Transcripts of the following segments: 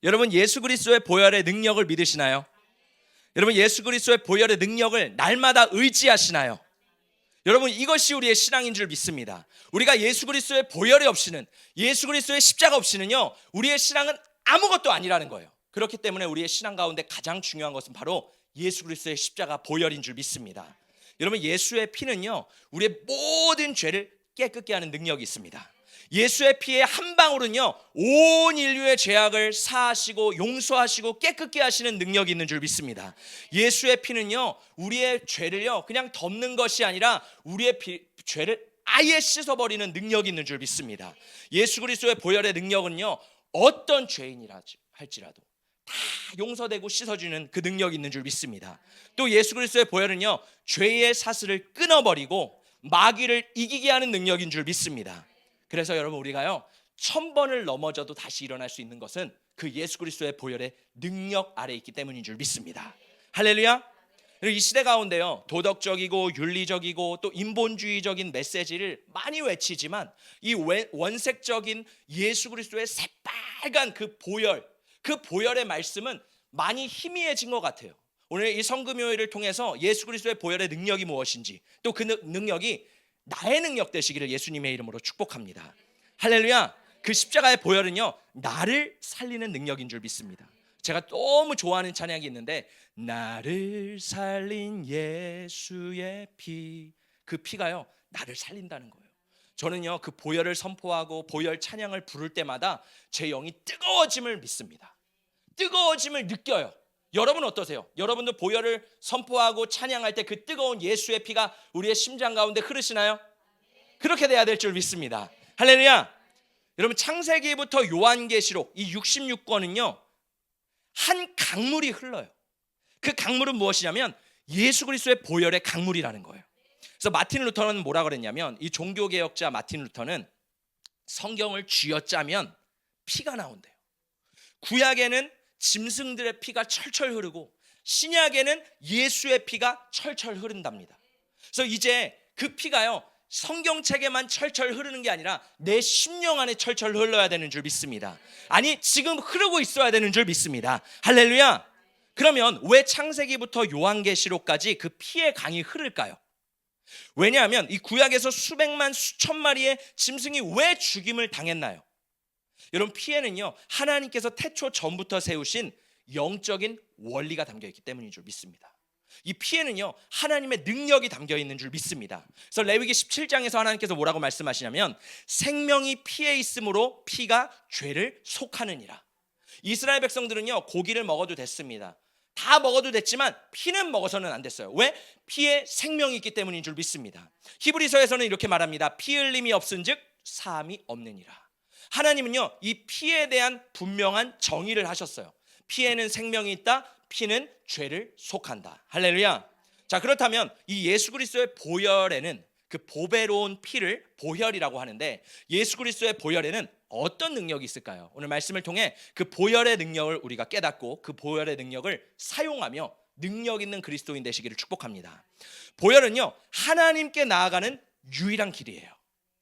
여러분 예수 그리스도의 보혈의 능력을 믿으시나요? 여러분 예수 그리스도의 보혈의 능력을 날마다 의지하시나요? 여러분 이것이 우리의 신앙인 줄 믿습니다. 우리가 예수 그리스도의 보혈이 없이는, 예수 그리스도의 십자가 없이는요, 우리의 신앙은 아무것도 아니라는 거예요. 그렇기 때문에 우리의 신앙 가운데 가장 중요한 것은 바로 예수 그리스도의 십자가 보혈인 줄 믿습니다. 여러분 예수의 피는요, 우리의 모든 죄를 깨끗게 하는 능력이 있습니다. 예수의 피의 한 방울은요, 온 인류의 죄악을 사하시고 용서하시고 깨끗게 하시는 능력이 있는 줄 믿습니다. 예수의 피는요, 우리의 죄를요 그냥 덮는 것이 아니라 우리의 죄를 아예 씻어버리는 능력이 있는 줄 믿습니다. 예수 그리스도의 보혈의 능력은요, 어떤 죄인이라 할지라도 다 용서되고 씻어주는 그 능력이 있는 줄 믿습니다. 또 예수 그리스도의 보혈은요, 죄의 사슬을 끊어버리고 마귀를 이기게 하는 능력인 줄 믿습니다. 그래서 여러분 우리가요 1000번을 넘어져도 다시 일어날 수 있는 것은 그 예수 그리스도의 보혈의 능력 아래에 있기 때문인 줄 믿습니다. 할렐루야. 이 시대 가운데요 도덕적이고 윤리적이고 또 인본주의적인 메시지를 많이 외치지만 이 원색적인 예수 그리스도의 새빨간 그 보혈의 말씀은 많이 희미해진 것 같아요. 오늘 이 성금요일을 통해서 예수 그리스도의 보혈의 능력이 무엇인지, 또 그 능력이 나의 능력 되시기를 예수님의 이름으로 축복합니다. 할렐루야. 그 십자가의 보혈은요 나를 살리는 능력인 줄 믿습니다. 제가 너무 좋아하는 찬양이 있는데, 나를 살린 예수의 피, 그 피가요 나를 살린다는 거예요. 저는요 그 보혈을 선포하고 보혈 찬양을 부를 때마다 제 영이 뜨거워짐을 믿습니다. 뜨거워짐을 느껴요. 여러분 어떠세요? 여러분도 보혈을 선포하고 찬양할 때 그 뜨거운 예수의 피가 우리의 심장 가운데 흐르시나요? 그렇게 돼야 될 줄 믿습니다. 할렐루야. 여러분 창세기부터 요한계시록 이 66권은요 한 강물이 흘러요. 그 강물은 무엇이냐면 예수 그리스도의 보혈의 강물이라는 거예요. 그래서 마틴 루터는 뭐라 그랬냐면, 이 종교개혁자 마틴 루터는 성경을 쥐어짜면 피가 나온대요. 구약에는 짐승들의 피가 철철 흐르고 신약에는 예수의 피가 철철 흐른답니다. 그래서 이제 그 피가요 성경책에만 철철 흐르는 게 아니라 내 심령 안에 철철 흘러야 되는 줄 믿습니다. 아니 지금 흐르고 있어야 되는 줄 믿습니다. 할렐루야. 그러면 왜 창세기부터 요한계시록까지 그 피의 강이 흐를까요? 왜냐하면 이 구약에서 수백만 수천 마리의 짐승이 왜 죽임을 당했나요? 여러분 피에는요 하나님께서 태초 전부터 세우신 영적인 원리가 담겨있기 때문인 줄 믿습니다. 이 피에는요 하나님의 능력이 담겨있는 줄 믿습니다. 그래서 레위기 17장에서 하나님께서 뭐라고 말씀하시냐면, 생명이 피에 있으므로 피가 죄를 속하느니라. 이스라엘 백성들은요 고기를 먹어도 됐습니다. 다 먹어도 됐지만 피는 먹어서는 안 됐어요. 왜? 피에 생명이 있기 때문인 줄 믿습니다. 히브리서에서는 이렇게 말합니다. 피 흘림이 없은즉 사함이 없느니라. 하나님은요 이 피에 대한 분명한 정의를 하셨어요. 피에는 생명이 있다. 피는 죄를 속한다. 할렐루야. 자, 그렇다면 이 예수 그리스도의 보혈에는, 그 보배로운 피를 보혈이라고 하는데, 예수 그리스도의 보혈에는 어떤 능력이 있을까요? 오늘 말씀을 통해 그 보혈의 능력을 우리가 깨닫고 그 보혈의 능력을 사용하며 능력 있는 그리스도인 되시기를 축복합니다. 보혈은요 하나님께 나아가는 유일한 길이에요.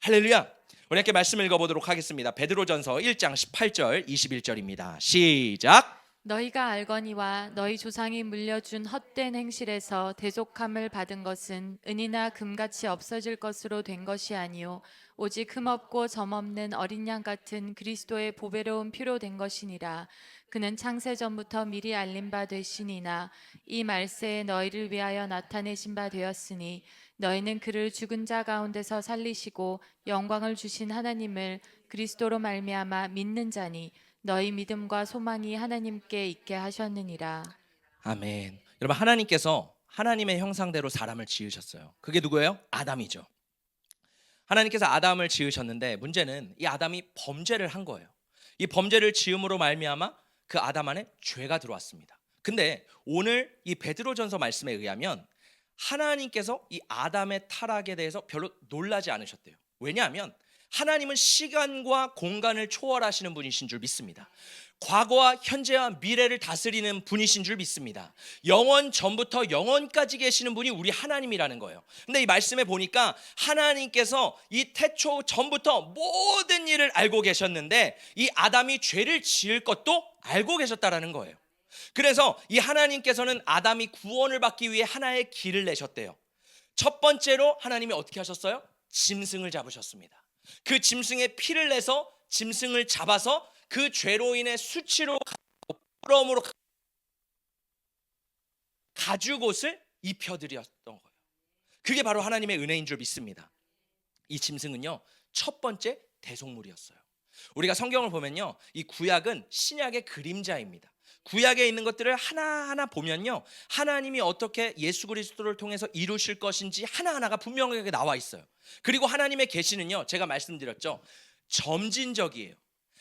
할렐루야. 우리 함께 말씀을 읽어보도록 하겠습니다. 베드로전서 1장 18절 21절입니다. 시작. 너희가 알거니와 너희 조상이 물려준 헛된 행실에서 대속함을 받은 것은 은이나 금같이 없어질 것으로 된 것이 아니요 오직 흠없고 점없는 어린 양 같은 그리스도의 보배로운 피로 된 것이니라. 그는 창세 전부터 미리 알린 바 되시니나 이 말세에 너희를 위하여 나타내신 바 되었으니 너희는 그를 죽은 자 가운데서 살리시고 영광을 주신 하나님을 그리스도로 말미암아 믿는 자니 너희 믿음과 소망이 하나님께 있게 하셨느니라. 아멘. 여러분 하나님께서 하나님의 형상대로 사람을 지으셨어요. 그게 누구예요? 아담이죠. 하나님께서 아담을 지으셨는데 문제는 이 아담이 범죄를 한 거예요. 이 범죄를 지음으로 말미암아 그 아담 안에 죄가 들어왔습니다. 근데 오늘 이 베드로전서 말씀에 의하면 하나님께서 이 아담의 타락에 대해서 별로 놀라지 않으셨대요. 왜냐하면 하나님은 시간과 공간을 초월하시는 분이신 줄 믿습니다. 과거와 현재와 미래를 다스리는 분이신 줄 믿습니다. 영원 전부터 영원까지 계시는 분이 우리 하나님이라는 거예요. 근데 이 말씀에 보니까 하나님께서 이 태초 전부터 모든 일을 알고 계셨는데 이 아담이 죄를 지을 것도 알고 계셨다라는 거예요. 그래서 이 하나님께서는 아담이 구원을 받기 위해 하나의 길을 내셨대요. 첫 번째로 하나님이 어떻게 하셨어요? 짐승을 잡으셨습니다. 그 짐승의 피를 내서 짐승을 잡아서 그 죄로 인해 수치로 부러움으로 가죽옷을 입혀드렸던 거예요. 그게 바로 하나님의 은혜인 줄 믿습니다. 이 짐승은요, 첫 번째 대속물이었어요. 우리가 성경을 보면요, 이 구약은 신약의 그림자입니다. 구약에 있는 것들을 하나하나 보면요, 하나님이 어떻게 예수 그리스도를 통해서 이루실 것인지 하나하나가 분명하게 나와 있어요. 그리고 하나님의 계시는요, 제가 말씀드렸죠, 점진적이에요.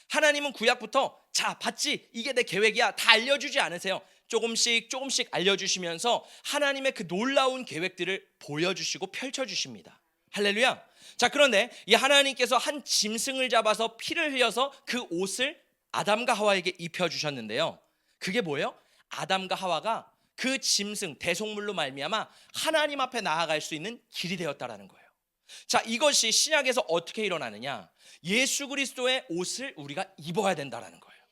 하나님은 구약부터 자 봤지, 이게 내 계획이야, 다 알려주지 않으세요. 조금씩 알려주시면서 하나님의 그 놀라운 계획들을 보여주시고 펼쳐주십니다. 할렐루야. 자, 그런데 이 하나님께서 한 짐승을 잡아서 피를 흘려서 그 옷을 아담과 하와에게 입혀주셨는데요, 그게 뭐예요? 아담과 하와가 그 짐승 대속물로 말미암아 하나님 앞에 나아갈 수 있는 길이 되었다라는 거예요. 자, 이것이 신약에서 어떻게 일어나느냐, 예수 그리스도의 옷을 우리가 입어야 된다라는 거예요.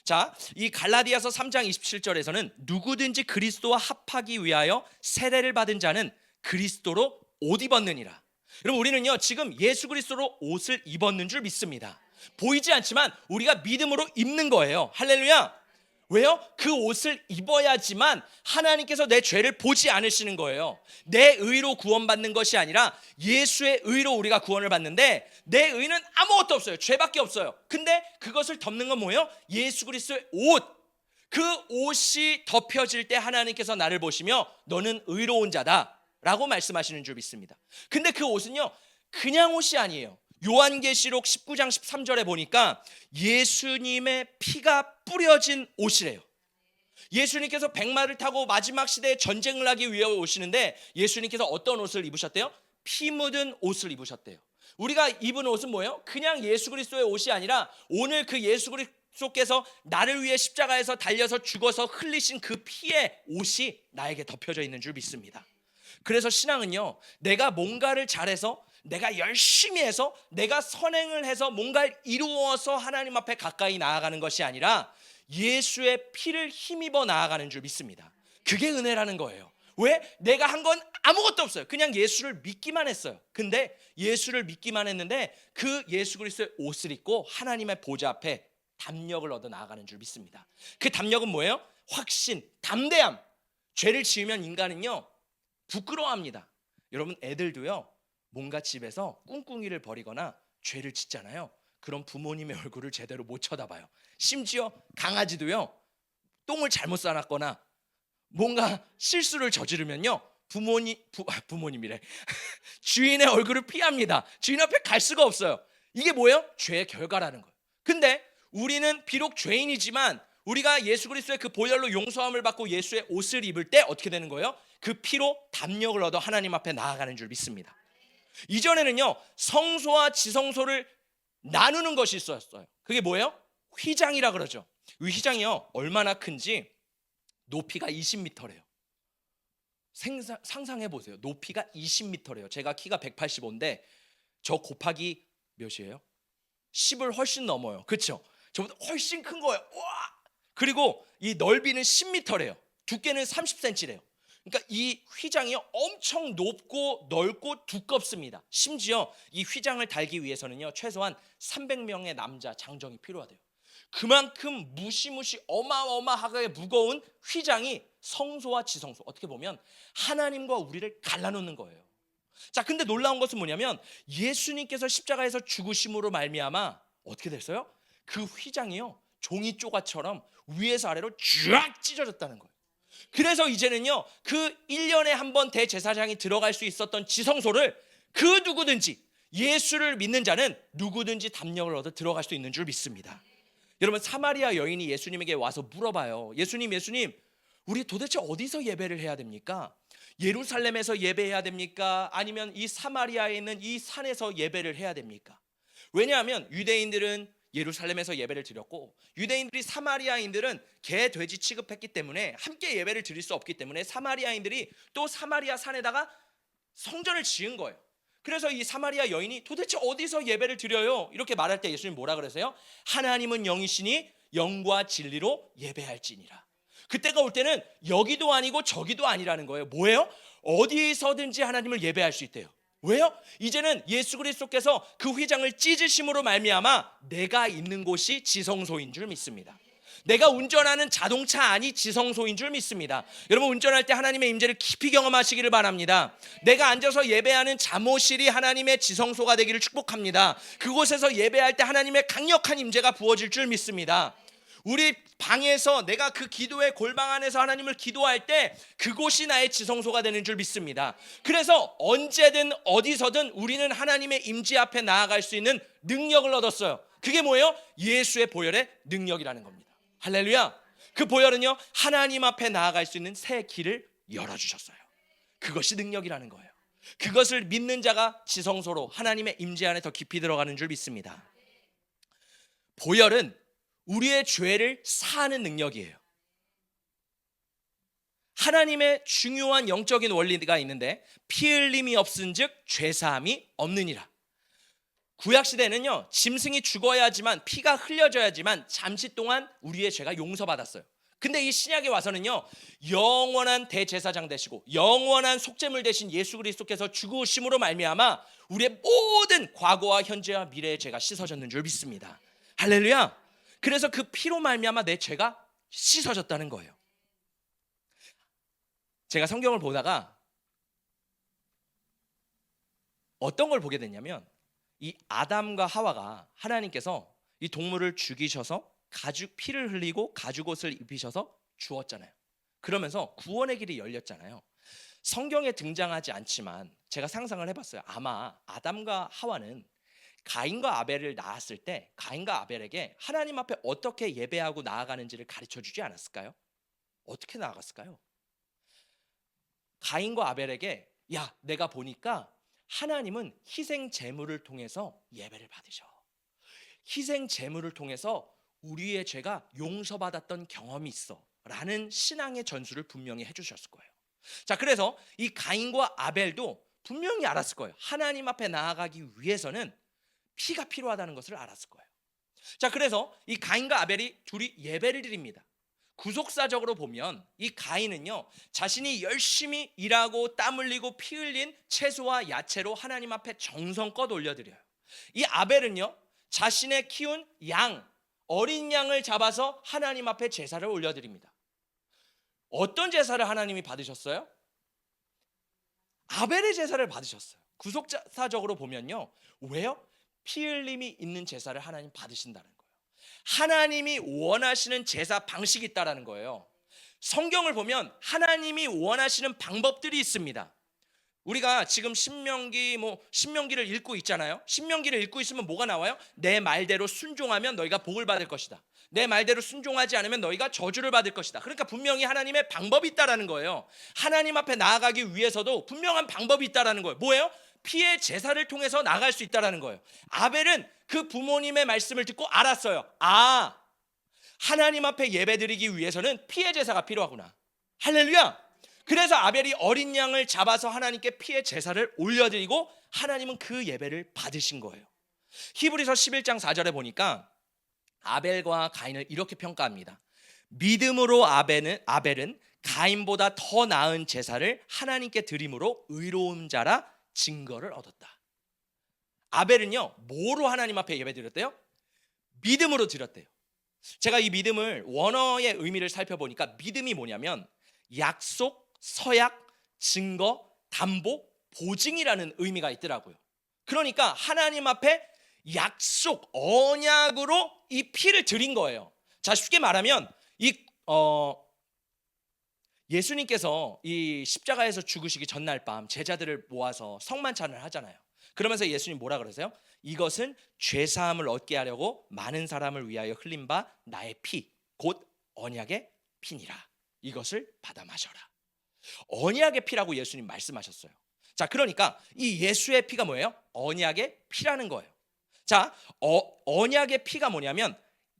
자, 이 갈라디아서 3장 27절에서는 누구든지 그리스도와 합하기 위하여 세례를 받은 자는 그리스도로 옷 입었느니라. 여러분, 우리는요 지금 예수 그리스도로 옷을 입었는 줄 믿습니다. 보이지 않지만 우리가 믿음으로 입는 거예요. 할렐루야. 왜요? 그 옷을 입어야지만 하나님께서 내 죄를 보지 않으시는 거예요. 내 의로 구원받는 것이 아니라 예수의 의로 우리가 구원을 받는데, 내 의는 아무것도 없어요. 죄밖에 없어요. 근데 그것을 덮는 건 뭐예요? 예수 그리스도의 옷. 그 옷이 덮여질 때 하나님께서 나를 보시며 너는 의로운 자다 라고 말씀하시는 줄 믿습니다. 근데 그 옷은요, 그냥 옷이 아니에요. 요한계시록 19장 13절에 보니까 예수님의 피가 뿌려진 옷이래요. 예수님께서 백마를 타고 마지막 시대에 전쟁을 하기 위해 오시는데 예수님께서 어떤 옷을 입으셨대요? 피 묻은 옷을 입으셨대요. 우리가 입은 옷은 뭐예요? 그냥 예수 그리스도의 옷이 아니라 오늘 그 예수 그리스도께서 나를 위해 십자가에서 달려서 죽어서 흘리신 그 피의 옷이 나에게 덮여져 있는 줄 믿습니다. 그래서 신앙은요, 내가 뭔가를 잘해서, 내가 열심히 해서, 내가 선행을 해서 뭔가를 이루어서 하나님 앞에 가까이 나아가는 것이 아니라 예수의 피를 힘입어 나아가는 줄 믿습니다. 그게 은혜라는 거예요. 왜? 내가 한 건 아무것도 없어요. 그냥 예수를 믿기만 했어요. 근데 예수를 믿기만 했는데 그 예수 그리스도의 옷을 입고 하나님의 보좌 앞에 담력을 얻어 나아가는 줄 믿습니다. 그 담력은 뭐예요? 확신, 담대함. 죄를 지으면 인간은요 부끄러워합니다. 여러분, 애들도요 뭔가 집에서 꿍꿍이를 벌이거나 죄를 짓잖아요. 그럼 부모님의 얼굴을 제대로 못 쳐다봐요. 심지어 강아지도요, 똥을 잘못 싸놨거나 뭔가 실수를 저지르면요 부모님이래 주인의 얼굴을 피합니다. 주인 앞에 갈 수가 없어요. 이게 뭐예요? 죄의 결과라는 거예요. 근데 우리는 비록 죄인이지만 우리가 예수 그리스도의 그 보혈로 용서함을 받고 예수의 옷을 입을 때 어떻게 되는 거예요? 그 피로 담력을 얻어 하나님 앞에 나아가는 줄 믿습니다. 이전에는요 성소와 지성소를 나누는 것이 있었어요. 그게 뭐예요? 휘장이라 그러죠. 이 휘장이요 얼마나 큰지 높이가 20m래요. 상상해 보세요. 높이가 20m래요. 제가 키가 185인데 저 곱하기 몇이에요? 10을 훨씬 넘어요. 그렇죠? 저보다 훨씬 큰 거예요. 와! 그리고 이 넓이는 10m래요. 두께는 30cm래요. 그러니까 이 휘장이 엄청 높고 넓고 두껍습니다. 심지어 이 휘장을 달기 위해서는요 최소한 300명의 남자 장정이 필요하대요. 그만큼 무시무시 어마어마하게 무거운 휘장이 성소와 지성소, 어떻게 보면 하나님과 우리를 갈라놓는 거예요. 자, 근데 놀라운 것은 뭐냐면 예수님께서 십자가에서 죽으심으로 말미암아 어떻게 됐어요? 그 휘장이요 종이 조각처럼 위에서 아래로 쫙 찢어졌다는 거예요. 그래서 이제는요 그 1년에 한 번 대제사장이 들어갈 수 있었던 지성소를 그 누구든지 예수를 믿는 자는 누구든지 담력을 얻어 들어갈 수 있는 줄 믿습니다. 여러분, 사마리아 여인이 예수님에게 와서 물어봐요. 예수님, 우리 도대체 어디서 예배를 해야 됩니까? 예루살렘에서 예배해야 됩니까? 아니면 이 사마리아에 있는 이 산에서 예배를 해야 됩니까? 왜냐하면 유대인들은 예루살렘에서 예배를 드렸고 유대인들이 사마리아인들은 개, 돼지 취급했기 때문에 함께 예배를 드릴 수 없기 때문에 사마리아인들이 또 사마리아 산에다가 성전을 지은 거예요. 그래서 이 사마리아 여인이 도대체 어디서 예배를 드려요? 이렇게 말할 때 예수님 뭐라 그러세요? 하나님은 영이시니 영과 진리로 예배할지니라. 그때가 올 때는 여기도 아니고 저기도 아니라는 거예요. 뭐예요? 어디서든지 하나님을 예배할 수 있대요. 왜요? 이제는 예수 그리스도께서 그 휘장을 찢으심으로 말미암아 내가 있는 곳이 지성소인 줄 믿습니다. 내가 운전하는 자동차 안이 지성소인 줄 믿습니다. 여러분 운전할 때 하나님의 임재를 깊이 경험하시기를 바랍니다. 내가 앉아서 예배하는 잠옷실이 하나님의 지성소가 되기를 축복합니다. 그곳에서 예배할 때 하나님의 강력한 임재가 부어질 줄 믿습니다. 우리 방에서 내가 그 기도의 골방 안에서 하나님을 기도할 때 그곳이 나의 지성소가 되는 줄 믿습니다. 그래서 언제든 어디서든 우리는 하나님의 임재 앞에 나아갈 수 있는 능력을 얻었어요. 그게 뭐예요? 예수의 보혈의 능력이라는 겁니다. 할렐루야. 그 보혈은요 하나님 앞에 나아갈 수 있는 새 길을 열어주셨어요. 그것이 능력이라는 거예요. 그것을 믿는 자가 지성소로 하나님의 임재 안에 더 깊이 들어가는 줄 믿습니다. 보혈은 우리의 죄를 사하는 능력이에요. 하나님의 중요한 영적인 원리가 있는데 피 흘림이 없은즉 죄사함이 없느니라. 구약시대는요 짐승이 죽어야지만 피가 흘려져야지만 잠시 동안 우리의 죄가 용서받았어요. 근데 이 신약에 와서는요 영원한 대제사장 되시고 영원한 속죄물 되신 예수 그리스도께서 죽으심으로 말미암아 우리의 모든 과거와 현재와 미래의 죄가 씻어졌는 줄 믿습니다. 할렐루야. 그래서 그 피로 말미암아 내 죄가 씻어졌다는 거예요. 제가 성경을 보다가 어떤 걸 보게 됐냐면 이 아담과 하와가 하나님께서 이 동물을 죽이셔서 가죽 피를 흘리고 가죽옷을 입히셔서 주었잖아요. 그러면서 구원의 길이 열렸잖아요. 성경에 등장하지 않지만 제가 상상을 해봤어요. 아마 아담과 하와는 가인과 아벨을 낳았을 때 가인과 아벨에게 하나님 앞에 어떻게 예배하고 나아가는지를 가르쳐 주지 않았을까요? 어떻게 나아갔을까요? 가인과 아벨에게 야 내가 보니까 하나님은 희생 제물을 통해서 예배를 받으셔. 희생 제물을 통해서 우리의 죄가 용서받았던 경험이 있어 라는 신앙의 전수를 분명히 해주셨을 거예요. 자, 그래서 이 가인과 아벨도 분명히 알았을 거예요. 하나님 앞에 나아가기 위해서는 피가 필요하다는 것을 알았을 거예요. 자, 그래서 이 가인과 아벨이 둘이 예배를 드립니다. 구속사적으로 보면 이 가인은요 자신이 열심히 일하고 땀 흘리고 피 흘린 채소와 야채로 하나님 앞에 정성껏 올려드려요. 이 아벨은요 자신의 키운 양, 어린 양을 잡아서 하나님 앞에 제사를 올려드립니다. 어떤 제사를 하나님이 받으셨어요? 아벨의 제사를 받으셨어요. 구속사적으로 보면요 왜요? 피 흘림이 있는 제사를 하나님 받으신다는 거예요. 하나님이 원하시는 제사 방식이 있다라는 거예요. 성경을 보면 하나님이 원하시는 방법들이 있습니다. 우리가 지금 신명기를 읽고 있잖아요. 신명기를 읽고 있으면 뭐가 나와요? 내 말대로 순종하면 너희가 복을 받을 것이다. 내 말대로 순종하지 않으면 너희가 저주를 받을 것이다. 그러니까 분명히 하나님의 방법이 있다라는 거예요. 하나님 앞에 나아가기 위해서도 분명한 방법이 있다라는 거예요. 뭐예요? 피의 제사를 통해서 나갈 수 있다라는 거예요. 아벨은 그 부모님의 말씀을 듣고 알았어요. 아, 하나님 앞에 예배드리기 위해서는 피의 제사가 필요하구나. 할렐루야. 그래서 아벨이 어린 양을 잡아서 하나님께 피의 제사를 올려드리고 하나님은 그 예배를 받으신 거예요. 히브리서 11장 4절에 보니까 아벨과 가인을 이렇게 평가합니다. 믿음으로 아벨은 가인보다 더 나은 제사를 하나님께 드림으로 의로운 자라 증거를 얻었다. 아벨은요 뭐로 하나님 앞에 예배드렸대요? 믿음으로 드렸대요. 제가 이 믿음을 원어의 의미를 살펴보니까 믿음이 뭐냐면 약속, 서약, 증거, 담보, 보증이라는 의미가 있더라고요. 그러니까 하나님 앞에 약속, 언약으로 이 피를 드린 거예요. 자, 쉽게 말하면 예수님께서 이 십자가에서 죽으시기 전날 밤 제자들을 모아서 성만찬을 하잖아요. 그러면서 예수님 뭐라 그러세요? 이것은 죄사함을 얻게 하려고 많은 사람을 위하여 흘린 바 나의 피, 곧 언약의 피니라. 이것을 받아 마셔라. 언약의 피라고 예수님 말씀하셨어요. 자, 그러니까 이 예수의 피가 뭐예요? 언약의 피라는 거예요. 자, 언약의 피가 뭐냐면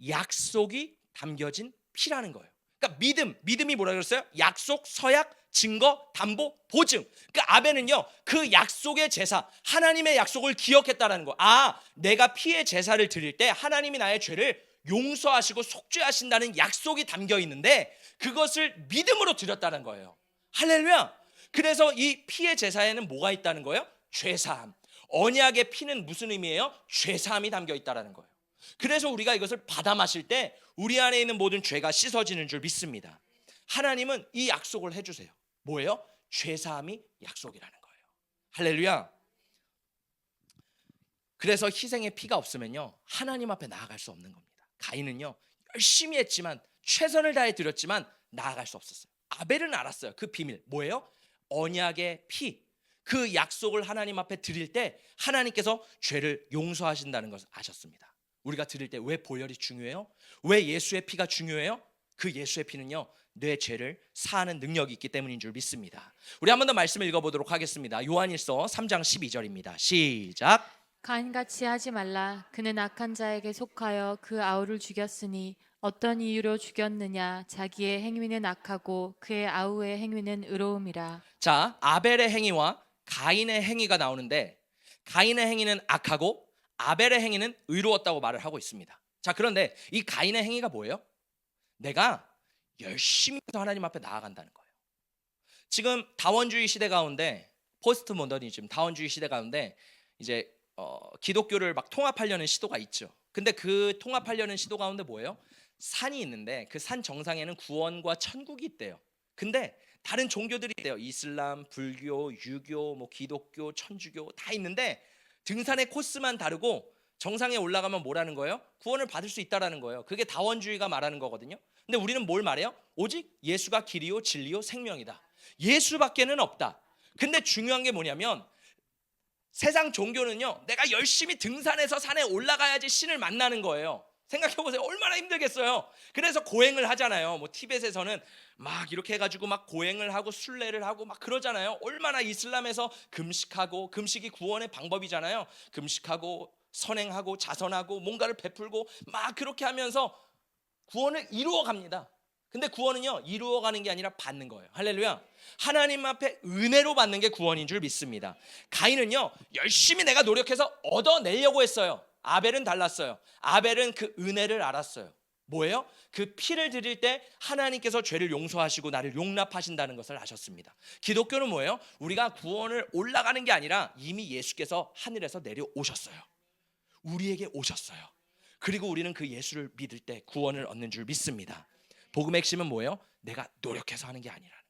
약속이 담겨진 피라는 거예요. 그러니까 믿음이 뭐라 그랬어요? 약속, 서약, 증거, 담보, 보증. 그러니까 아벨은요, 그 약속의 제사, 하나님의 약속을 기억했다라는 거. 내가 피의 제사를 드릴 때 하나님이 나의 죄를 용서하시고 속죄하신다는 약속이 담겨 있는데 그것을 믿음으로 드렸다는 거예요. 할렐루야. 그래서 이 피의 제사에는 뭐가 있다는 거예요? 죄사함. 언약의 피는 무슨 의미예요? 죄사함이 담겨 있다는 거예요. 그래서 우리가 이것을 받아 마실 때 우리 안에 있는 모든 죄가 씻어지는 줄 믿습니다. 하나님은 이 약속을 해주세요. 뭐예요? 죄사함이 약속이라는 거예요. 할렐루야. 그래서 희생의 피가 없으면요, 하나님 앞에 나아갈 수 없는 겁니다. 가인은요, 열심히 했지만, 최선을 다해 드렸지만 나아갈 수 없었어요. 아벨은 알았어요. 그 비밀 뭐예요? 언약의 피, 그 약속을 하나님 앞에 드릴 때 하나님께서 죄를 용서하신다는 것을 아셨습니다. 우리가 드릴 때 왜 보혈이 중요해요? 왜 예수의 피가 중요해요? 그 예수의 피는요, 내 죄를 사하는 능력이 있기 때문인 줄 믿습니다. 우리 한 번 더 말씀을 읽어보도록 하겠습니다. 요한일서 3장 12절입니다. 시작. 가인같이 하지 말라. 그는 악한 자에게 속하여 그 아우를 죽였으니 어떤 이유로 죽였느냐? 자기의 행위는 악하고 그의 아우의 행위는 의로움이라. 자, 아벨의 행위와 가인의 행위가 나오는데 가인의 행위는 악하고 아벨의 행위는 의로웠다고 말을 하고 있습니다. 자, 그런데 이 가인의 행위가 뭐예요? 내가 열심히 해서 하나님 앞에 나아간다는 거예요. 지금 다원주의 시대 가운데, 포스트 모더니즘 다원주의 시대 가운데 이제 기독교를 막 통합하려는 시도가 있죠. 근데 그 통합하려는 시도 가운데 뭐예요? 산이 있는데 그 산 정상에는 구원과 천국이 있대요. 근데 다른 종교들이 있대요. 이슬람, 불교, 유교, 뭐 기독교, 천주교 다 있는데 등산의 코스만 다르고 정상에 올라가면 뭐라는 거예요? 구원을 받을 수 있다라는 거예요. 그게 다원주의가 말하는 거거든요. 근데 우리는 뭘 말해요? 오직 예수가 길이요 진리요 생명이다. 예수밖에는 없다. 근데 중요한 게 뭐냐면 세상 종교는요, 내가 열심히 등산해서 산에 올라가야지 신을 만나는 거예요. 생각해보세요. 얼마나 힘들겠어요. 그래서 고행을 하잖아요. 뭐 티벳에서는 막 이렇게 해가지고 막 고행을 하고 순례를 하고 막 그러잖아요. 얼마나 이슬람에서 금식하고, 금식이 구원의 방법이잖아요. 금식하고 선행하고 자선하고 뭔가를 베풀고 막 그렇게 하면서 구원을 이루어 갑니다. 근데 구원은요, 이루어가는 게 아니라 받는 거예요. 할렐루야. 하나님 앞에 은혜로 받는 게 구원인 줄 믿습니다. 가인은요, 열심히 내가 노력해서 얻어내려고 했어요. 아벨은 달랐어요. 아벨은 그 은혜를 알았어요. 뭐예요? 그 피를 드릴 때 하나님께서 죄를 용서하시고 나를 용납하신다는 것을 아셨습니다. 기독교는 뭐예요? 우리가 구원을 올라가는 게 아니라 이미 예수께서 하늘에서 내려오셨어요. 우리에게 오셨어요. 그리고 우리는 그 예수를 믿을 때 구원을 얻는 줄 믿습니다. 복음의 핵심은 뭐예요? 내가 노력해서 하는 게 아니라는 거예요.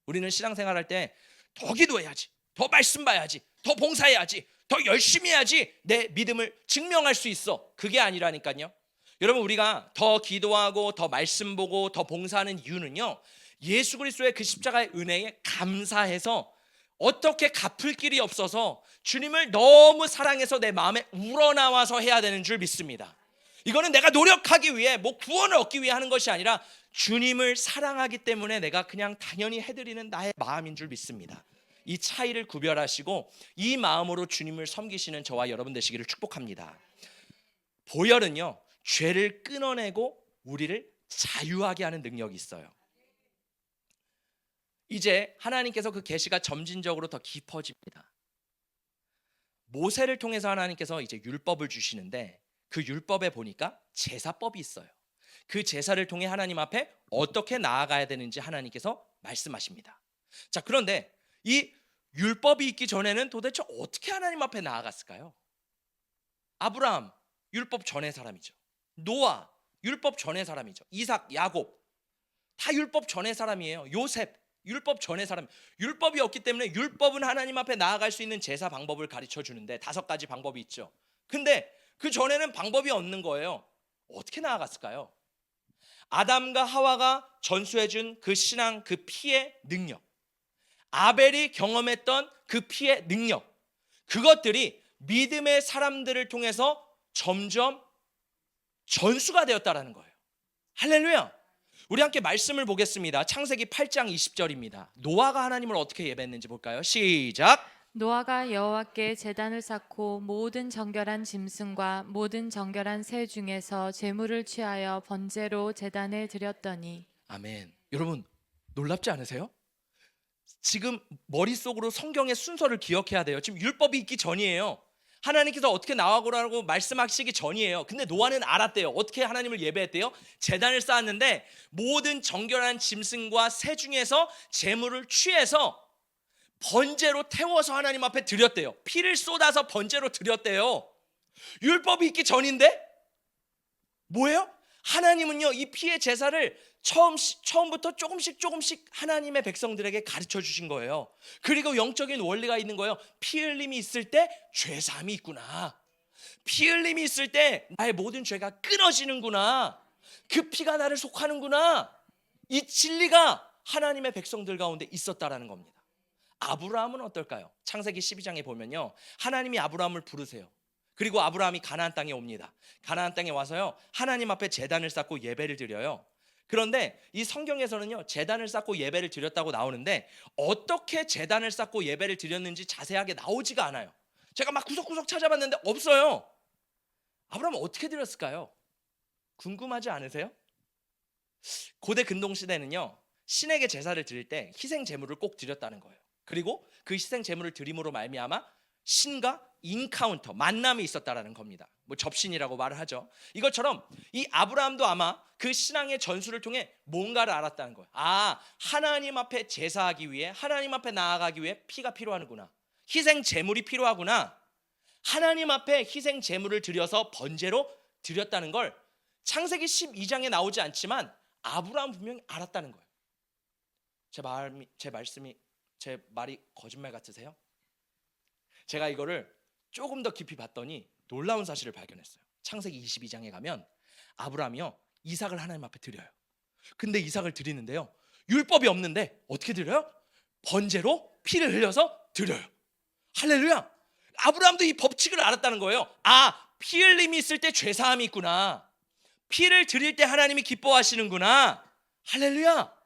우리는 신앙생활할 때 더 기도해야지, 더 말씀 봐야지, 더 봉사해야지, 더 열심히 해야지 내 믿음을 증명할 수 있어. 그게 아니라니까요. 여러분, 우리가 더 기도하고 더 말씀 보고 더 봉사하는 이유는요, 예수 그리스도의 그 십자가의 은혜에 감사해서 어떻게 갚을 길이 없어서 주님을 너무 사랑해서 내 마음에 우러나와서 해야 되는 줄 믿습니다. 이거는 내가 노력하기 위해 뭐 구원을 얻기 위해 하는 것이 아니라 주님을 사랑하기 때문에 내가 그냥 당연히 해드리는 나의 마음인 줄 믿습니다. 이 차이를 구별하시고 이 마음으로 주님을 섬기시는 저와 여러분 되시기를 축복합니다. 보혈은요, 죄를 끊어내고 우리를 자유하게 하는 능력이 있어요. 이제 하나님께서 그 계시가 점진적으로 더 깊어집니다. 모세를 통해서 하나님께서 이제 율법을 주시는데 그 율법에 보니까 제사법이 있어요. 그 제사를 통해 하나님 앞에 어떻게 나아가야 되는지 하나님께서 말씀하십니다. 자, 그런데 이 율법이 있기 전에는 도대체 어떻게 하나님 앞에 나아갔을까요? 아브라함, 율법 전의 사람이죠. 노아, 율법 전의 사람이죠. 이삭, 야곱, 다 율법 전의 사람이에요. 요셉, 율법 전의 사람. 율법이 없기 때문에 율법은 하나님 앞에 나아갈 수 있는 제사 방법을 가르쳐 주는데 5가지 방법이 있죠. 근데 그 전에는 방법이 없는 거예요. 어떻게 나아갔을까요? 아담과 하와가 전수해준 그 신앙, 그 피의 능력, 아벨이 경험했던 그 피의 능력, 그것들이 믿음의 사람들을 통해서 점점 전수가 되었다라는 거예요. 할렐루야. 우리 함께 말씀을 보겠습니다. 창세기 8장 20절입니다. 노아가 하나님을 어떻게 예배했는지 볼까요? 시작. 노아가 여호와께 제단을 쌓고 모든 정결한 짐승과 모든 정결한 새 중에서 제물을 취하여 번제로 제단에 드렸더니. 아멘. 여러분 놀랍지 않으세요? 지금 머릿속으로 성경의 순서를 기억해야 돼요. 지금 율법이 있기 전이에요. 하나님께서 어떻게 나아가라고 말씀하시기 전이에요. 근데 노아는 알았대요. 어떻게 하나님을 예배했대요? 제단을 쌓았는데 모든 정결한 짐승과 새 중에서 제물을 취해서 번제로 태워서 하나님 앞에 드렸대요. 피를 쏟아서 번제로 드렸대요. 율법이 있기 전인데 뭐예요? 하나님은요 이 피의 제사를 처음부터 조금씩 하나님의 백성들에게 가르쳐 주신 거예요. 그리고 영적인 원리가 있는 거예요. 피 흘림이 있을 때 죄사함이 있구나. 피 흘림이 있을 때 나의 모든 죄가 끊어지는구나. 그 피가 나를 속하는구나. 이 진리가 하나님의 백성들 가운데 있었다라는 겁니다. 아브라함은 어떨까요? 창세기 12장에 보면요 하나님이 아브라함을 부르세요. 그리고 아브라함이 가나안 땅에 옵니다. 가나안 땅에 와서요 하나님 앞에 제단을 쌓고 예배를 드려요. 그런데 이 성경에서는요 제단을 쌓고 예배를 드렸다고 나오는데 어떻게 제단을 쌓고 예배를 드렸는지 자세하게 나오지가 않아요. 제가 막 구석구석 찾아봤는데 없어요. 아브라함은 어떻게 드렸을까요? 궁금하지 않으세요? 고대 근동시대는요 신에게 제사를 드릴 때 희생 제물을 꼭 드렸다는 거예요. 그리고 그 희생 제물을 드림으로 말미암아 신과 인카운터, 만남이 있었다라는 겁니다. 뭐 접신이라고 말을 하죠. 이것처럼 이 아브라함도 아마 그 신앙의 전수를 통해 뭔가를 알았다는 거예요. 아, 하나님 앞에 제사하기 위해, 하나님 앞에 나아가기 위해 피가 필요하구나. 희생 제물이 필요하구나. 하나님 앞에 희생 제물을 드려서 번제로 드렸다는 걸 창세기 12장에 나오지 않지만 아브라함 분명히 알았다는 거예요. 제 말이 거짓말 같으세요? 제가 이거를 조금 더 깊이 봤더니 놀라운 사실을 발견했어요. 창세기 22장에 가면 아브라함이요 이삭을 하나님 앞에 드려요. 근데 이삭을 드리는데요 율법이 없는데 어떻게 드려요? 번제로 피를 흘려서 드려요. 할렐루야. 아브라함도 이 법칙을 알았다는 거예요. 아, 피 흘림이 있을 때 죄사함이 있구나. 피를 드릴 때 하나님이 기뻐하시는구나. 할렐루야.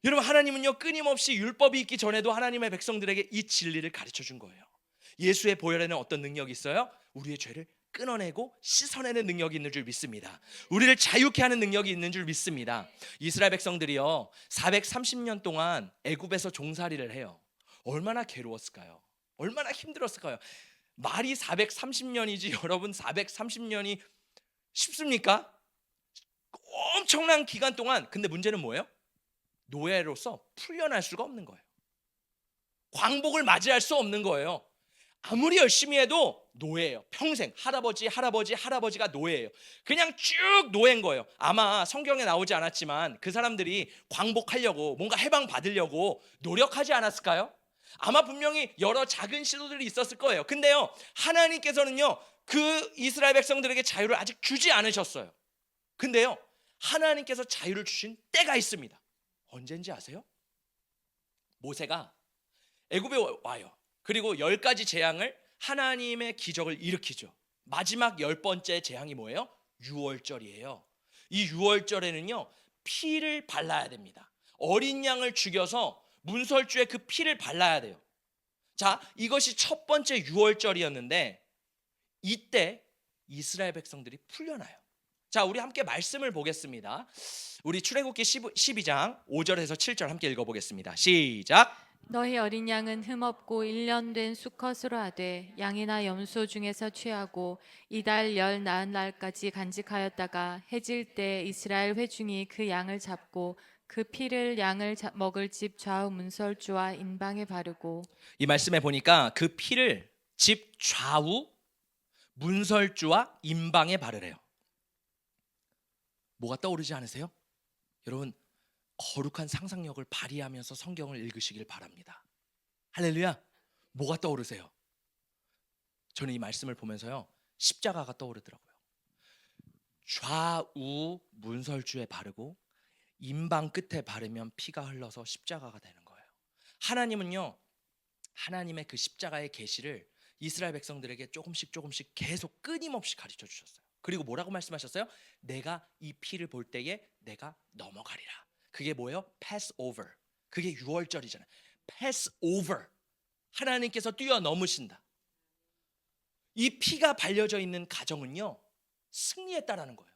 여러분 하나님은요 끊임없이 율법이 있기 전에도 하나님의 백성들에게 이 진리를 가르쳐 준 거예요. 예수의 보혈에는 어떤 능력이 있어요? 우리의 죄를 끊어내고 씻어내는 능력이 있는 줄 믿습니다. 우리를 자유케 하는 능력이 있는 줄 믿습니다. 이스라엘 백성들이요 430년 동안 애굽에서 종살이를 해요. 얼마나 괴로웠을까요? 얼마나 힘들었을까요? 말이 430년이지 여러분 430년이 쉽습니까? 엄청난 기간 동안. 근데 문제는 뭐예요? 노예로서 풀려날 수가 없는 거예요. 광복을 맞이할 수 없는 거예요. 아무리 열심히 해도 노예예요. 평생 할아버지가 노예예요. 그냥 쭉 노예인 거예요. 아마 성경에 나오지 않았지만 그 사람들이 광복하려고 뭔가 해방받으려고 노력하지 않았을까요? 아마 분명히 여러 작은 시도들이 있었을 거예요. 근데요 하나님께서는요 그 이스라엘 백성들에게 자유를 아직 주지 않으셨어요. 근데요 하나님께서 자유를 주신 때가 있습니다. 언제인지 아세요? 모세가 애굽에 와요. 그리고 10가지 재앙을 하나님의 기적을 일으키죠. 마지막 10번째 재앙이 뭐예요? 유월절이에요. 이 유월절에는요 피를 발라야 됩니다. 어린 양을 죽여서 문설주에 그 피를 발라야 돼요. 자, 이것이 첫 번째 유월절이었는데 이때 이스라엘 백성들이 풀려나요. 자, 우리 함께 말씀을 보겠습니다. 우리 출애굽기 12장 5절에서 7절 함께 읽어보겠습니다. 시작. 너희 어린 양은 흠없고 1년 된 수컷으로 하되 양이나 염소 중에서 취하고 이달 열 나은 날까지 간직하였다가 해질 때 이스라엘 회중이 그 양을 잡고 그 피를 양을 먹을 집 좌우 문설주와 인방에 바르고. 이 말씀에 보니까 그 피를 집 좌우 문설주와 인방에 바르래요. 뭐가 떠오르지 않으세요? 여러분 거룩한 상상력을 발휘하면서 성경을 읽으시길 바랍니다. 할렐루야. 뭐가 떠오르세요? 저는 이 말씀을 보면서요 십자가가 떠오르더라고요. 좌우 문설주에 바르고 인방 끝에 바르면 피가 흘러서 십자가가 되는 거예요. 하나님은요 하나님의 그 십자가의 계시를 이스라엘 백성들에게 조금씩 계속 끊임없이 가르쳐 주셨어요. 그리고 뭐라고 말씀하셨어요? 내가 이 피를 볼 때에 내가 넘어가리라. 그게 뭐예요? Passover. 그게 유월절이잖아요. Passover. 하나님께서 뛰어넘으신다. 이 피가 발려져 있는 가정은요, 승리했다라는 거예요.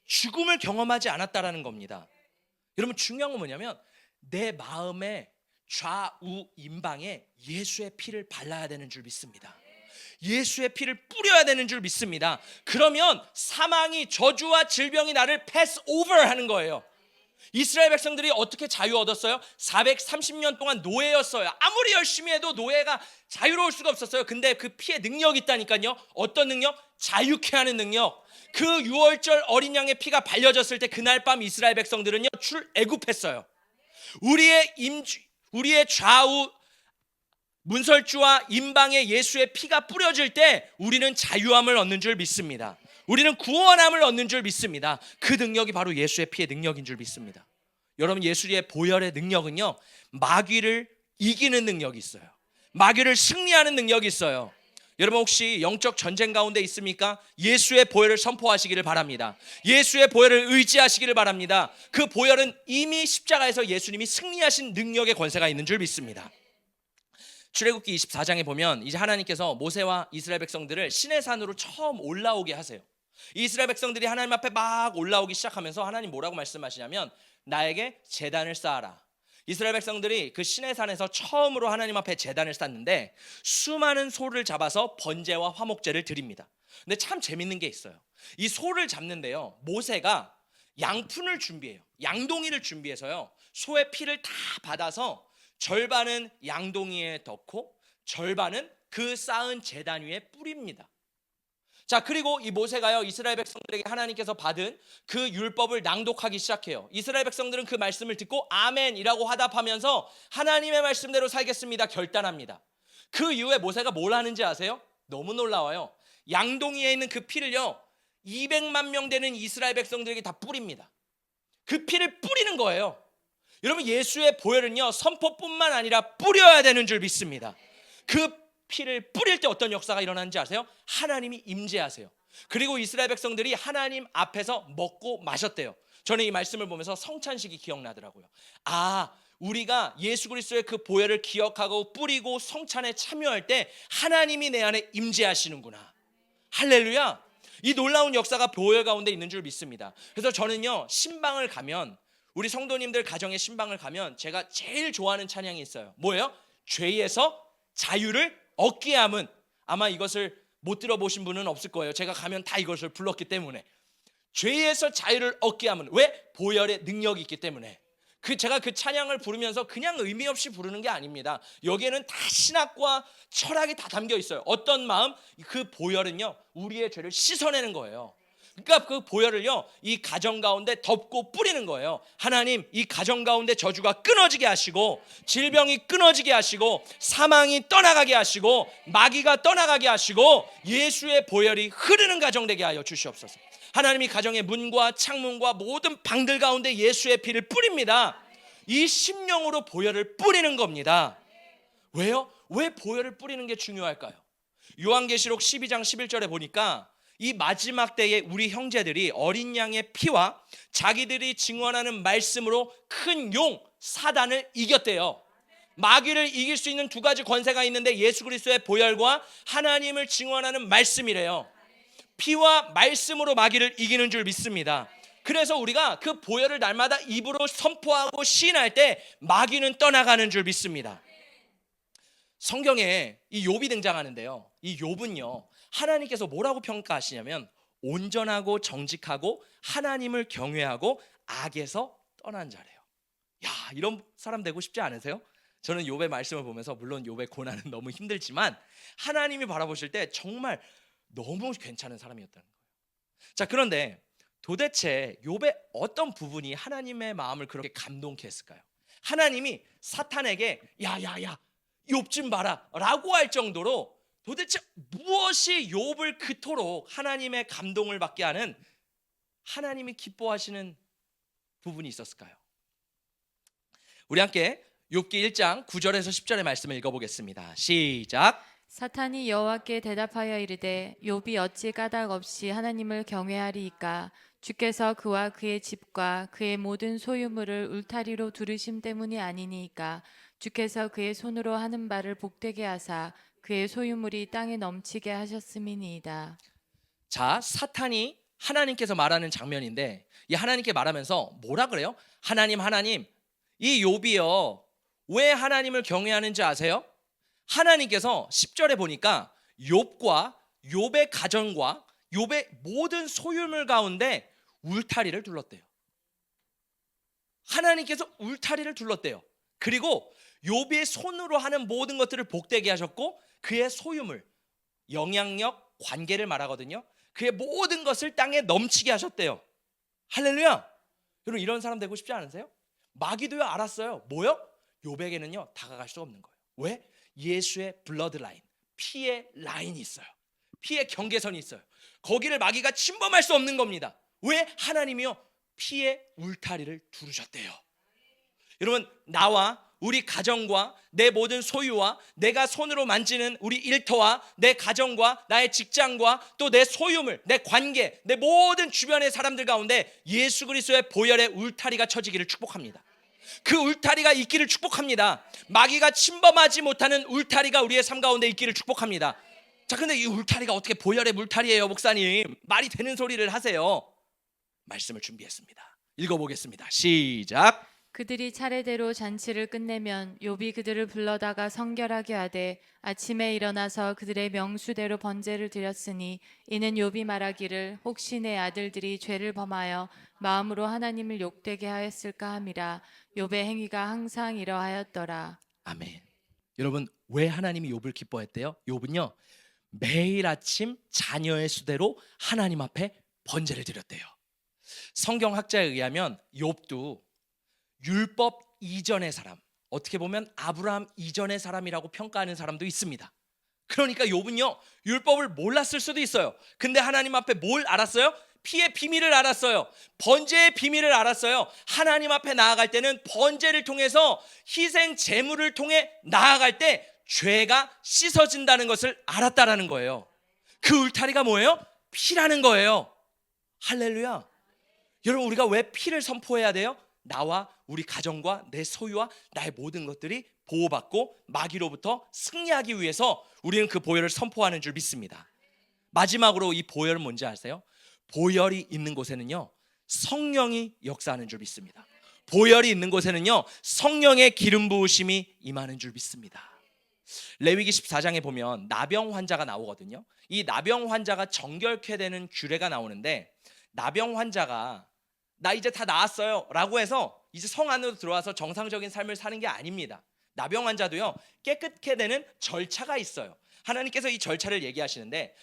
죽음을 경험하지 않았다라는 겁니다. 여러분, 중요한 건 뭐냐면 내 마음의 좌우 임방에 예수의 피를 발라야 되는 줄 믿습니다. 예수의 피를 뿌려야 되는 줄 믿습니다. 그러면 사망이, 저주와 질병이 나를 패스 오버 하는 거예요. 이스라엘 백성들이 어떻게 자유 얻었어요? 430년 동안 노예였어요. 아무리 열심히 해도 노예가 자유로울 수가 없었어요. 근데 그 피에 능력이 있다니까요. 어떤 능력? 자유케 하는 능력. 그 6월절 어린 양의 피가 발려졌을 때 그날 밤 이스라엘 백성들은요, 출애굽했어요. 우리의 좌우 문설주와 임방에 예수의 피가 뿌려질 때 우리는 자유함을 얻는 줄 믿습니다. 우리는 구원함을 얻는 줄 믿습니다. 그 능력이 바로 예수의 피의 능력인 줄 믿습니다. 여러분, 예수의 보혈의 능력은요, 마귀를 이기는 능력이 있어요. 마귀를 승리하는 능력이 있어요. 여러분, 혹시 영적 전쟁 가운데 있습니까? 예수의 보혈을 선포하시기를 바랍니다. 예수의 보혈을 의지하시기를 바랍니다. 그 보혈은 이미 십자가에서 예수님이 승리하신 능력의 권세가 있는 줄 믿습니다. 출애굽기 24장에 보면 이제 하나님께서 모세와 이스라엘 백성들을 시내산으로 처음 올라오게 하세요. 이스라엘 백성들이 하나님 앞에 막 올라오기 시작하면서 하나님 뭐라고 말씀하시냐면 나에게 제단을 쌓아라. 이스라엘 백성들이 그 시내산에서 처음으로 하나님 앞에 제단을 쌓는데 수많은 소를 잡아서 번제와 화목제를 드립니다. 근데 참 재밌는 게 있어요. 이 소를 잡는데요, 모세가 양푼을 준비해요. 양동이를 준비해서요, 소의 피를 다 받아서 절반은 양동이에 넣고 절반은 그 쌓은 제단 위에 뿌립니다. 자, 그리고 이 모세가요, 이스라엘 백성들에게 하나님께서 받은 그 율법을 낭독하기 시작해요. 이스라엘 백성들은 그 말씀을 듣고 아멘이라고 화답하면서 하나님의 말씀대로 살겠습니다 결단합니다. 그 이후에 모세가 뭘 하는지 아세요? 너무 놀라워요. 양동이에 있는 그 피를요, 200만 명 되는 이스라엘 백성들에게 다 뿌립니다. 그 피를 뿌리는 거예요. 여러분, 예수의 보혈은요, 선포뿐만 아니라 뿌려야 되는 줄 믿습니다. 그 피를 뿌릴 때 어떤 역사가 일어나는지 아세요? 하나님이 임재하세요. 그리고 이스라엘 백성들이 하나님 앞에서 먹고 마셨대요. 저는 이 말씀을 보면서 성찬식이 기억나더라고요. 아, 우리가 예수 그리스도의 그 보혈을 기억하고 뿌리고 성찬에 참여할 때 하나님이 내 안에 임재하시는구나. 할렐루야. 이 놀라운 역사가 보혈 가운데 있는 줄 믿습니다. 그래서 저는요, 신방을 가면, 우리 성도님들 가정의 신방을 가면 제가 제일 좋아하는 찬양이 있어요. 뭐예요? 죄에서 자유를 얻게 함은. 아마 이것을 못 들어보신 분은 없을 거예요. 제가 가면 다 이것을 불렀기 때문에. 죄에서 자유를 얻게 함은. 왜? 보혈의 능력이 있기 때문에. 제가 그 찬양을 부르면서 그냥 의미 없이 부르는 게 아닙니다. 여기에는 다 신학과 철학이 다 담겨 있어요. 어떤 마음? 그 보혈은요, 우리의 죄를 씻어내는 거예요. 그러니까 그 보혈을요, 이 가정 가운데 덮고 뿌리는 거예요. 하나님, 이 가정 가운데 저주가 끊어지게 하시고, 질병이 끊어지게 하시고, 사망이 떠나가게 하시고, 마귀가 떠나가게 하시고, 예수의 보혈이 흐르는 가정 되게 하여 주시옵소서. 하나님이 가정의 문과 창문과 모든 방들 가운데 예수의 피를 뿌립니다. 이 심령으로 보혈을 뿌리는 겁니다. 왜요? 왜 보혈을 뿌리는 게 중요할까요? 요한계시록 12장 11절에 보니까 이 마지막 때에 우리 형제들이 어린 양의 피와 자기들이 증언하는 말씀으로 큰 용 사단을 이겼대요. 마귀를 이길 수 있는 두 가지 권세가 있는데 예수 그리스도의 보혈과 하나님을 증언하는 말씀이래요. 피와 말씀으로 마귀를 이기는 줄 믿습니다. 그래서 우리가 그 보혈을 날마다 입으로 선포하고 시인할 때 마귀는 떠나가는 줄 믿습니다. 성경에 이 욥이 등장하는데요, 이 욥은요, 하나님께서 뭐라고 평가하시냐면 온전하고 정직하고 하나님을 경외하고 악에서 떠난 자래요. 야, 이런 사람 되고 싶지 않으세요? 저는 욥의 말씀을 보면서, 물론 욥의 고난은 너무 힘들지만 하나님이 바라보실 때 정말 너무 괜찮은 사람이었다는 거예요. 자, 그런데 도대체 욥의 어떤 부분이 하나님의 마음을 그렇게 감동케 했을까요? 하나님이 사탄에게 야야야 욥 좀 봐라 라고 할 정도로 도대체 무엇이 욥을 그토록 하나님의 감동을 받게 하는, 하나님이 기뻐하시는 부분이 있었을까요? 우리 함께 욥기 1장 9절에서 10절의 말씀을 읽어보겠습니다. 시작. 사탄이 여호와께 대답하여 이르되 욥이 어찌 까닭 없이 하나님을 경외하리이까? 주께서 그와 그의 집과 그의 모든 소유물을 울타리로 두르심 때문이 아니니까 주께서 그의 손으로 하는 바를 복되게 하사 그의 소유물이 땅에 넘치게 하셨음이니이다. 자, 사탄이 하나님께서 말하는 장면인데 이 하나님께 말하면서 뭐라 그래요? 하나님, 이 욥이요 왜 하나님을 경외하는지 아세요? 하나님께서 10절에 보니까 욥과 욥의 가정과 욥의 모든 소유물 가운데 울타리를 둘렀대요. 하나님께서 울타리를 둘렀대요. 그리고 욥의 손으로 하는 모든 것들을 복되게 하셨고 그의 소유물, 영향력, 관계를 말하거든요. 그의 모든 것을 땅에 넘치게 하셨대요. 할렐루야. 여러분 이런 사람 되고 싶지 않으세요? 마귀도요 알았어요. 뭐요? 욥에게는요 다가갈 수가 없는 거예요. 왜? 예수의 블러드 라인, 피의 라인이 있어요. 피의 경계선이 있어요. 거기를 마귀가 침범할 수 없는 겁니다. 왜? 하나님이요 피의 울타리를 두르셨대요. 여러분 나와 우리 가정과 내 모든 소유와 내가 손으로 만지는 우리 일터와 내 가정과 나의 직장과 또 내 소유물, 내 관계, 내 모든 주변의 사람들 가운데 예수 그리스도의 보혈의 울타리가 쳐지기를 축복합니다. 그 울타리가 있기를 축복합니다. 마귀가 침범하지 못하는 울타리가 우리의 삶 가운데 있기를 축복합니다. 자, 근데 이 울타리가 어떻게 보혈의 울타리예요, 목사님? 말이 되는 소리를 하세요. 말씀을 준비했습니다. 읽어보겠습니다. 시작. 그들이 차례대로 잔치를 끝내면 욥이 그들을 불러다가 성결하게 하되 아침에 일어나서 그들의 명수대로 번제를 드렸으니 이는 욥이 말하기를 혹시 내 아들들이 죄를 범하여 마음으로 하나님을 욕되게 하였을까 함이라. 욥의 행위가 항상 이러하였더라. 아멘. 여러분 왜 하나님이 욥을 기뻐했대요? 욥은요 매일 아침 자녀의 수대로 하나님 앞에 번제를 드렸대요. 성경학자에 의하면 욥도 율법 이전의 사람, 어떻게 보면 아브라함 이전의 사람이라고 평가하는 사람도 있습니다. 그러니까 욥은요 율법을 몰랐을 수도 있어요. 근데 하나님 앞에 뭘 알았어요? 피의 비밀을 알았어요. 번제의 비밀을 알았어요. 하나님 앞에 나아갈 때는 번제를 통해서 희생 제물을 통해 나아갈 때 죄가 씻어진다는 것을 알았다라는 거예요. 그 울타리가 뭐예요? 피라는 거예요. 할렐루야. 여러분 우리가 왜 피를 선포해야 돼요? 나와 우리 가정과 내 소유와 나의 모든 것들이 보호받고 마귀로부터 승리하기 위해서 우리는 그 보혈을 선포하는 줄 믿습니다. 마지막으로 이 보혈은 뭔지 아세요? 보혈이 있는 곳에는요 성령이 역사하는 줄 믿습니다. 보혈이 있는 곳에는요 성령의 기름 부으심이 임하는 줄 믿습니다. 레위기 14장에 보면 나병 환자가 나오거든요. 이 나병 환자가 정결케 되는 규례가 나오는데 나병 환자가 나 이제 다 나았어요 라고 해서 이제 성 안으로 들어와서 정상적인 삶을 사는 게 아닙니다. 나병 환자도요 깨끗게 되는 절차가 있어요. 하나님께서 이 절차를 얘기하시는데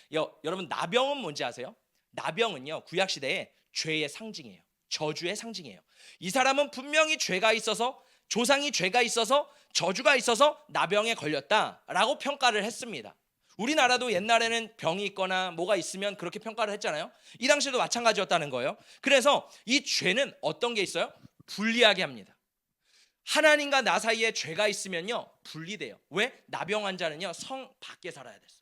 여러분 나병은 뭔지 아세요? 나병은요 구약시대에 죄의 상징이에요. 저주의 상징이에요. 이 사람은 분명히 죄가 있어서 조상이 죄가 있어서 저주가 있어서 나병에 걸렸다라고 평가를 했습니다. 우리나라도 옛날에는 병이 있거나 뭐가 있으면 그렇게 평가를 했잖아요. 이 당시에도 마찬가지였다는 거예요. 그래서 이 죄는 어떤 게 있어요? 분리하게 합니다. 하나님과 나 사이에 죄가 있으면요 분리돼요. 왜? 나병 환자는요 성 밖에 살아야 됐어요.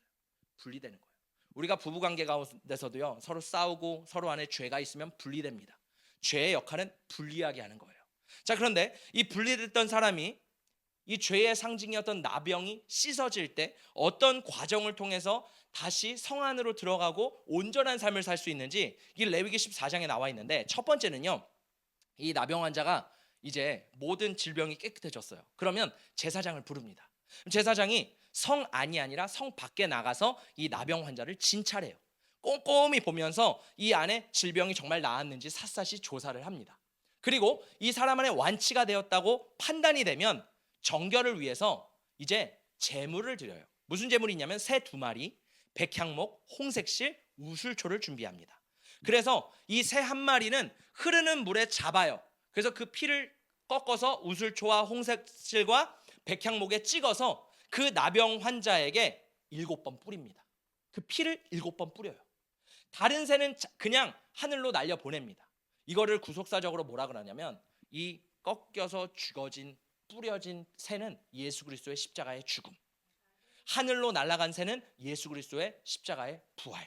분리되는 거예요. 우리가 부부관계 가운데서도요 서로 싸우고 서로 안에 죄가 있으면 분리됩니다. 죄의 역할은 분리하게 하는 거예요. 자, 그런데 이 분리됐던 사람이 이 죄의 상징이었던 나병이 씻어질 때 어떤 과정을 통해서 다시 성 안으로 들어가고 온전한 삶을 살 수 있는지 이 레위기 14장에 나와 있는데, 첫 번째는요 이 나병 환자가 이제 모든 질병이 깨끗해졌어요. 그러면 제사장을 부릅니다. 제사장이 성 안이 아니라 성 밖에 나가서 이 나병 환자를 진찰해요. 꼼꼼히 보면서 이 안에 질병이 정말 나았는지 샅샅이 조사를 합니다. 그리고 이 사람 안에 완치가 되었다고 판단이 되면 정결을 위해서 이제 제물을 드려요. 무슨 제물이 있냐면 새 2마리, 백향목, 홍색실, 우슬초를 준비합니다. 그래서 이 새 1마리는 흐르는 물에 잡아요. 그래서 그 피를 꺾어서 우슬초와 홍색실과 백향목에 찍어서 그 나병 환자에게 7번 뿌립니다. 그 피를 7번 뿌려요. 다른 새는 그냥 하늘로 날려 보냅니다. 이거를 구속사적으로 뭐라 그러냐면 이 꺾여서 죽어진 뿌려진 새는 예수 그리스도의 십자가의 죽음, 하늘로 날아간 새는 예수 그리스도의 십자가의 부활.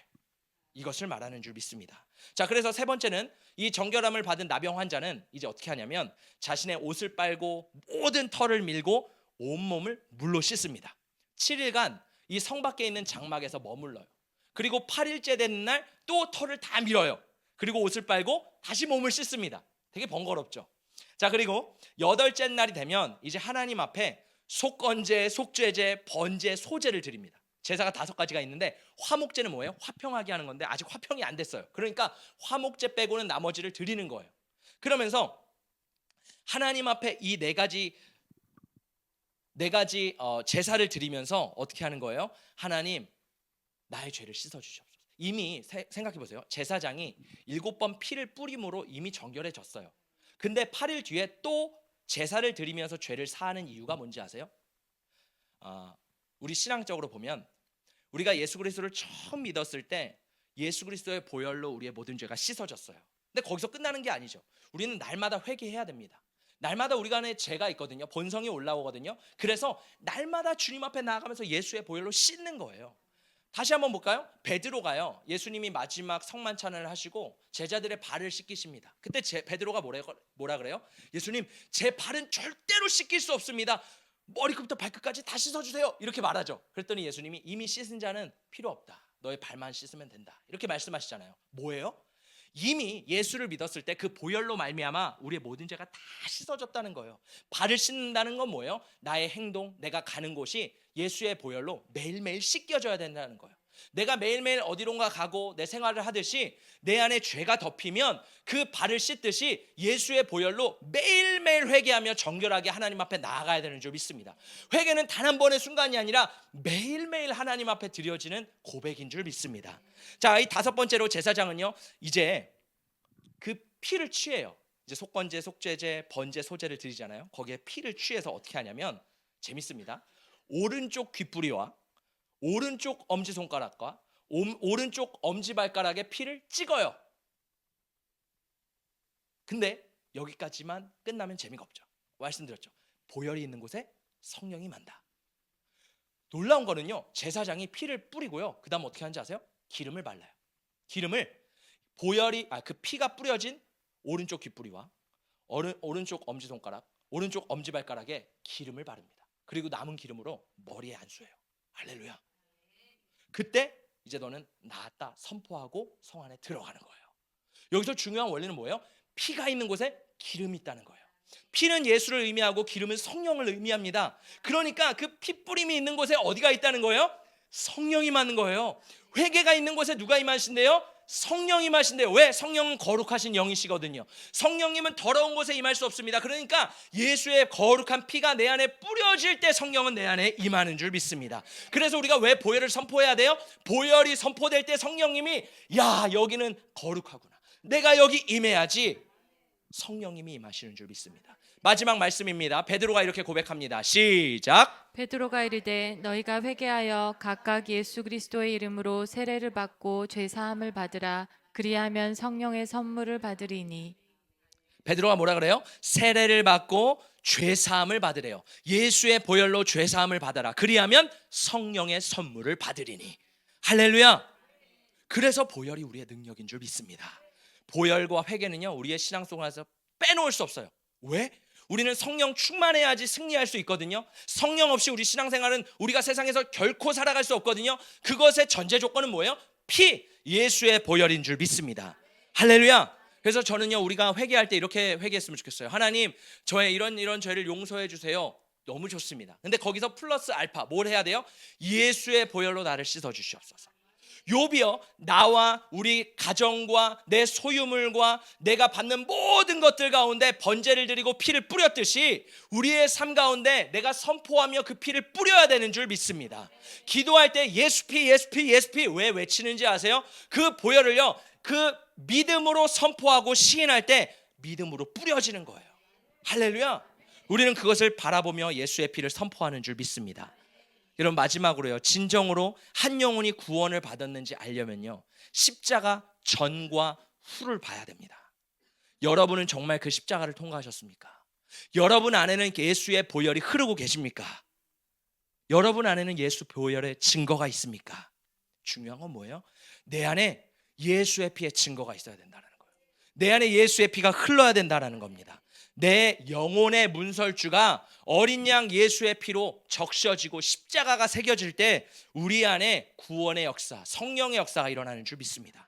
이것을 말하는 줄 믿습니다. 자, 그래서 세 번째는 이 정결함을 받은 나병 환자는 이제 어떻게 하냐면 자신의 옷을 빨고 모든 털을 밀고 온몸을 물로 씻습니다. 7일간 이 성 밖에 있는 장막에서 머물러요. 그리고 8일째 되는 날 또 털을 다 밀어요. 그리고 옷을 빨고 다시 몸을 씻습니다. 되게 번거롭죠. 자, 그리고 8째 날이 되면 이제 하나님 앞에 속건제, 속죄제, 번제, 소제를 드립니다. 제사가 5가지가 있는데 화목제는 뭐예요? 화평하게 하는 건데 아직 화평이 안 됐어요. 그러니까 화목제 빼고는 나머지를 드리는 거예요. 그러면서 하나님 앞에 이 네 가지 제사를 드리면서 어떻게 하는 거예요? 하나님, 나의 죄를 씻어 주시옵소서. 이미 생각해 보세요. 제사장이 7번 피를 뿌림으로 이미 정결해졌어요. 근데 8일 뒤에 또 제사를 드리면서 죄를 사하는 이유가 뭔지 아세요? 우리 신앙적으로 보면 우리가 예수 그리스도를 처음 믿었을 때 예수 그리스도의 보혈로 우리의 모든 죄가 씻어졌어요. 근데 거기서 끝나는 게 아니죠. 우리는 날마다 회개해야 됩니다. 날마다 우리가 안에 죄가 있거든요. 본성이 올라오거든요. 그래서 날마다 주님 앞에 나아가면서 예수의 보혈로 씻는 거예요. 다시 한번 볼까요? 베드로가요, 예수님이 마지막 성만찬을 하시고 제자들의 발을 씻기십니다. 그때 베드로가 뭐라 그래요? 예수님, 제 발은 절대로 씻길 수 없습니다. 머리끝부터 발끝까지 다 씻어주세요. 이렇게 말하죠. 그랬더니 예수님이 이미 씻은 자는 필요 없다. 너의 발만 씻으면 된다. 이렇게 말씀하시잖아요. 뭐예요? 이미 예수를 믿었을 때 그 보혈로 말미암아 우리의 모든 죄가 다 씻어졌다는 거예요. 발을 씻는다는 건 뭐예요? 나의 행동, 내가 가는 곳이 예수의 보혈로 매일매일 씻겨져야 된다는 거예요. 내가 매일매일 어디론가 가고 내 생활을 하듯이 내 안에 죄가 덮이면 그 발을 씻듯이 예수의 보혈로 매일매일 회개하며 정결하게 하나님 앞에 나아가야 되는 줄 믿습니다. 회개는 단 한 번의 순간이 아니라 매일매일 하나님 앞에 드려지는 고백인 줄 믿습니다. 자, 이 5번째로 제사장은요, 이제 그 피를 취해요. 이제 속건제, 속죄제, 번제, 소제를 드리잖아요. 거기에 피를 취해서 어떻게 하냐면 재밌습니다. 오른쪽 귓부리와 오른쪽 엄지손가락과 오른쪽 엄지발가락에 피를 찍어요. 근데 여기까지만 끝나면 재미가 없죠. 말씀드렸죠. 보혈이 있는 곳에 성령이 만다. 놀라운 거는요, 제사장이 피를 뿌리고요, 그 다음 어떻게 하는지 아세요? 기름을 발라요. 기름을 그 피가 뿌려진 오른쪽 귓부리와 오른쪽 엄지손가락, 오른쪽 엄지발가락에 기름을 바릅니다. 그리고 남은 기름으로 머리에 안수해요. 할렐루야. 그때 이제 너는 나았다 선포하고 성 안에 들어가는 거예요. 여기서 중요한 원리는 뭐예요? 피가 있는 곳에 기름이 있다는 거예요. 피는 예수를 의미하고 기름은 성령을 의미합니다. 그러니까 그 피뿌림이 있는 곳에 어디가 있다는 거예요? 성령이 임하는 거예요. 회개가 있는 곳에 누가 임하신대요? 성령이 임하신대요. 왜? 성령은 거룩하신 영이시거든요. 성령님은 더러운 곳에 임할 수 없습니다. 그러니까 예수의 거룩한 피가 내 안에 뿌려질 때 성령은 내 안에 임하는 줄 믿습니다. 그래서 우리가 왜 보혈을 선포해야 돼요? 보혈이 선포될 때 성령님이, 야, 여기는 거룩하구나, 내가 여기 임해야지, 성령님이 임하시는 줄 믿습니다. 마지막 말씀입니다. 베드로가 이렇게 고백합니다. 시작. 베드로가 이르되 너희가 회개하여 각각 예수 그리스도의 이름으로 세례를 받고 죄 사함을 받으라. 그리하면 성령의 선물을 받으리니. 베드로가 뭐라 그래요? 세례를 받고 죄 사함을 받으래요. 예수의 보혈로 죄 사함을 받아라. 그리하면 성령의 선물을 받으리니. 할렐루야. 그래서 보혈이 우리의 능력인 줄 믿습니다. 보혈과 회개는요, 우리의 신앙 속에서 빼놓을 수 없어요. 왜? 우리는 성령 충만해야지 승리할 수 있거든요. 성령 없이 우리 신앙생활은 우리가 세상에서 결코 살아갈 수 없거든요. 그것의 전제 조건은 뭐예요? 피, 예수의 보혈인 줄 믿습니다. 할렐루야. 그래서 저는요, 우리가 회개할 때 이렇게 회개했으면 좋겠어요. 하나님, 저의 이런 죄를 용서해 주세요. 너무 좋습니다. 근데 거기서 플러스 알파 뭘 해야 돼요? 예수의 보혈로 나를 씻어 주시옵소서. 욥이요, 나와 우리 가정과 내 소유물과 내가 받는 모든 것들 가운데 번제를 드리고 피를 뿌렸듯이 우리의 삶 가운데 내가 선포하며 그 피를 뿌려야 되는 줄 믿습니다. 기도할 때 예수 피, 예수 피, 예수 피 왜 외치는지 아세요? 그 보혈을요, 그 믿음으로 선포하고 시인할 때 믿음으로 뿌려지는 거예요. 할렐루야. 우리는 그것을 바라보며 예수의 피를 선포하는 줄 믿습니다. 여러분, 마지막으로요, 진정으로 한 영혼이 구원을 받았는지 알려면요, 십자가 전과 후를 봐야 됩니다. 여러분은 정말 그 십자가를 통과하셨습니까? 여러분 안에는 예수의 보혈이 흐르고 계십니까? 여러분 안에는 예수 보혈의 증거가 있습니까? 중요한 건 뭐예요? 내 안에 예수의 피의 증거가 있어야 된다는 거예요. 내 안에 예수의 피가 흘러야 된다는 겁니다. 내 영혼의 문설주가 어린 양 예수의 피로 적셔지고 십자가가 새겨질 때 우리 안에 구원의 역사, 성령의 역사가 일어나는 줄 믿습니다.